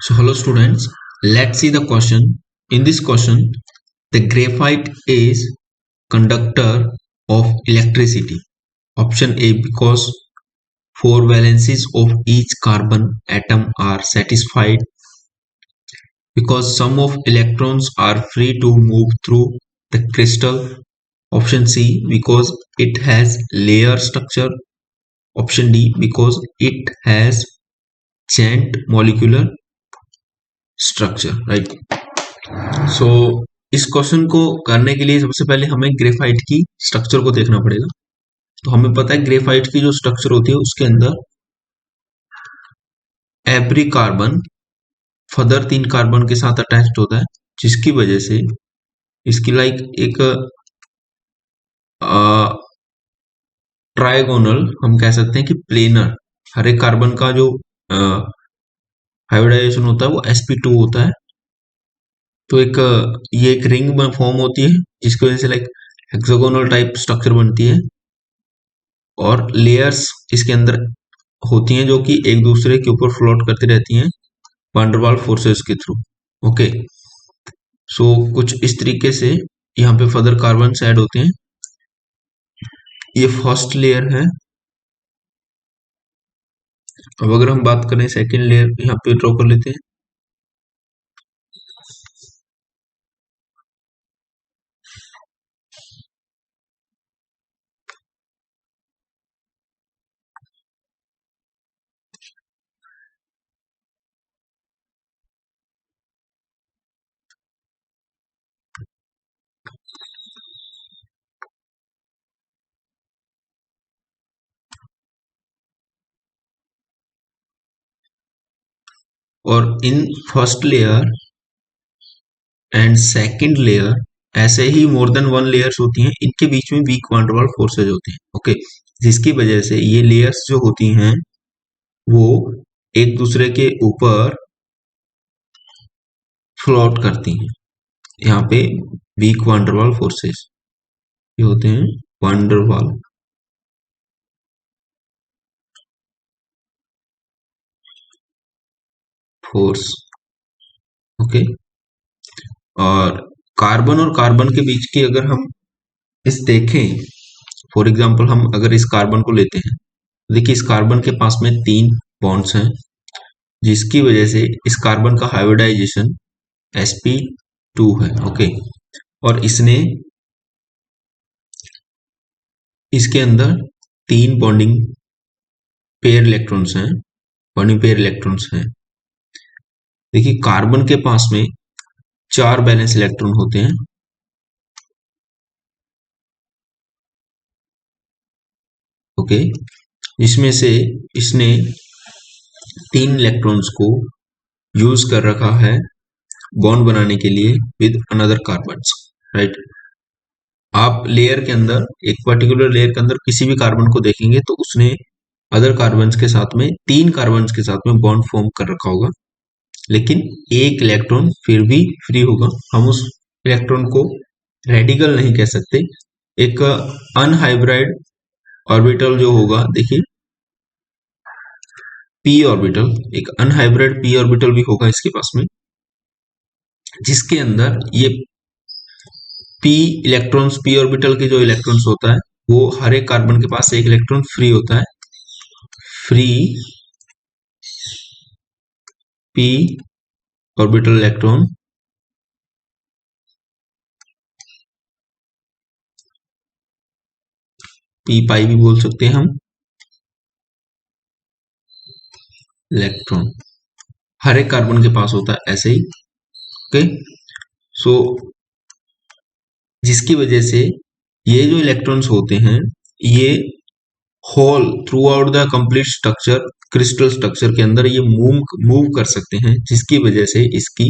So hello students, let's see the question. In this question, the graphite is conductor of electricity. Option A, because four valencies of each carbon atom are satisfied, because some of electrons are free to move through the crystal. Option C, because it has layer structure. Option D, because it has giant molecular structure, right? सो इस question को करने के लिए सबसे पहले हमें graphite की structure को देखना पड़ेगा। तो हमें पता है ग्रेफाइट की जो स्ट्रक्चर होती है उसके अंदर एवरी कार्बन फर्दर 3 कार्बन के साथ अटैच्ड होता है, जिसकी वजह से इसकी लाइक एक ट्राइगोनल हम कह सकते हैं कि प्लेनर, हर एक कार्बन का जो हाइब्रिडाइजेशन होता है वो sp2 होता है। तो ये एक रिंग फॉर्म होती है जिसकी वजह से लाइक हेक्सागोनल टाइप स्ट्रक्चर बनती है, और लेयर्स इसके अंदर होती हैं जो कि एक दूसरे के ऊपर फ्लोट करती रहती हैं वैन डर वाल फोर्सेस के थ्रू। ओके, सो कुछ इस तरीके से यहाँ पे फर्दर कार्बन ऐड होते हैं। ये फर्स्ट लेयर है। अब अगर हम बात करें सेकेंड लेयर, यहाँ पे ड्रॉ कर लेते हैं। और in first layer and second layer ऐसे ही मोर देन वन लेयर्स होती हैं, इनके बीच में वीक वैन डर वाल फोर्सेज होती हैं। ओके, जिसकी वजह से ये लेयर्स जो होती हैं वो एक दूसरे के ऊपर फ्लोट करती हैं। यहाँ पे वीक वैन डर वाल फोर्सेस ये होते हैं वैन डर वाल फोर्स। ओके, और कार्बन के बीच की अगर हम इस देखें, फॉर एग्जांपल हम अगर इस कार्बन को लेते हैं, देखिए इस कार्बन के पास में 3 बॉन्ड्स हैं, जिसकी वजह से इस कार्बन का हाइब्रिडाइजेशन sp2 है। ओके, और इसके अंदर 3 पेयर इलेक्ट्रॉन्स हैं, बॉन्डिंग पेयर इलेक्ट्रॉन्स हैं। देखिए कार्बन के पास में 4 बैलेंस इलेक्ट्रॉन होते हैं। ओके, जिसमें से इसने 3 इलेक्ट्रॉन्स को यूज कर रखा है बॉन्ड बनाने के लिए विद अनदर कार्बन्स, राइट। आप लेयर के अंदर, एक पर्टिकुलर लेयर के अंदर किसी भी कार्बन को देखेंगे तो उसने अदर कार्बन्स के साथ में 3 कार्बन्स के साथ में बॉन्ड फॉर्म कर रखा होगा, लेकिन एक इलेक्ट्रॉन फिर भी फ्री होगा। हम उस इलेक्ट्रॉन को रेडिकल नहीं कह सकते। एक अनहाइब्रिड ऑर्बिटल जो होगा, देखिए p ऑर्बिटल, एक अनहाइब्रिड p ऑर्बिटल भी होगा इसके पास में, जिसके अंदर ये p ऑर्बिटल के जो इलेक्ट्रॉन्स होता है वो हर एक कार्बन के पास एक इलेक्ट्रॉन फ्री होता है। Free p orbital electron p पाई भी बोल सकते हैं हम, इलेक्ट्रॉन हर एक कार्बन के पास होता है ऐसे ही। ओके, सो जिसकी वजह से ये जो इलेक्ट्रॉन्स होते हैं ये whole throughout the complete structure, crystal structure के अंदर ये मूव कर सकते हैं, जिसकी वजह से इसकी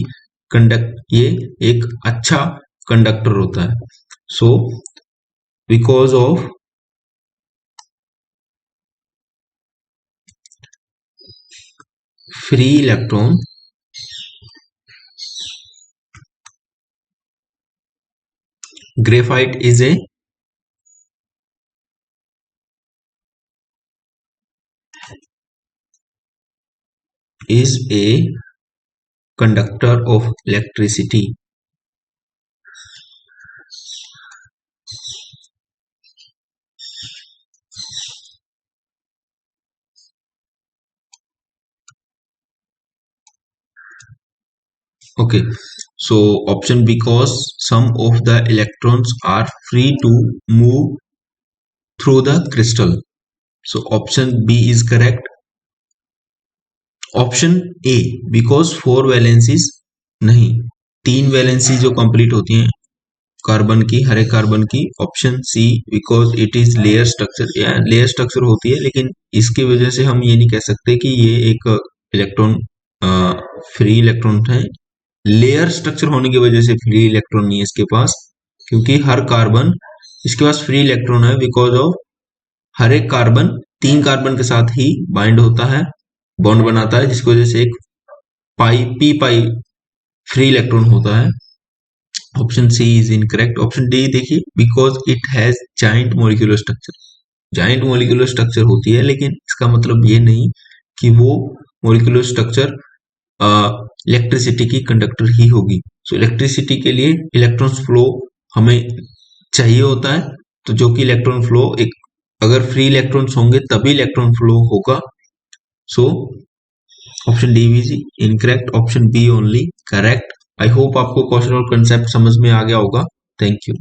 ये एक अच्छा कंडक्टर होता है। So because of free electron, graphite is a conductor of electricity. Okay, so option, because some of the electrons are free to move through the crystal. So option B is correct. Option A, because 4 valencies नहीं, 3 valency जो complete होती हैं carbon की, हर एक carbon की. Option C, because it is layer structure. या layer structure होती है, लेकिन इसकी वजह से हम ये नहीं कह सकते कि ये एक इलेक्ट्रॉन फ्री इलेक्ट्रॉन है. लेयर स्ट्रक्चर होने की वजह से फ्री इलेक्ट्रॉन नहीं है इसके पास, क्योंकि हर कार्बन इसके पास फ्री इलेक्ट्रॉन है बिकॉज ऑफ हर एक कार्बन 3 कार्बन के साथ ही बाइंड होता है, बॉन्ड बनाता है, जिसकी वजह से एक पाई फ्री इलेक्ट्रॉन होता है. Option C is incorrect. Option D देखिए, because it has giant molecular structure. Giant molecular structure होती है, लेकिन इसका मतलब ये नहीं कि वो मोलिकुलर स्ट्रक्चर इलेक्ट्रिसिटी की कंडक्टर ही होगी. सो इलेक्ट्रिसिटी के लिए इलेक्ट्रॉन फ्लो हमें चाहिए होता है, तो जो कि इलेक्ट्रॉन फ्लो एक, अगर फ्री इलेक्ट्रॉन्स होंगे तभी इलेक्ट्रॉन फ्लो होगा. So option D is incorrect. Option B only correct. I hope आपको क्वेश्चन और कंसेप्ट समझ में आ गया होगा. Thank you.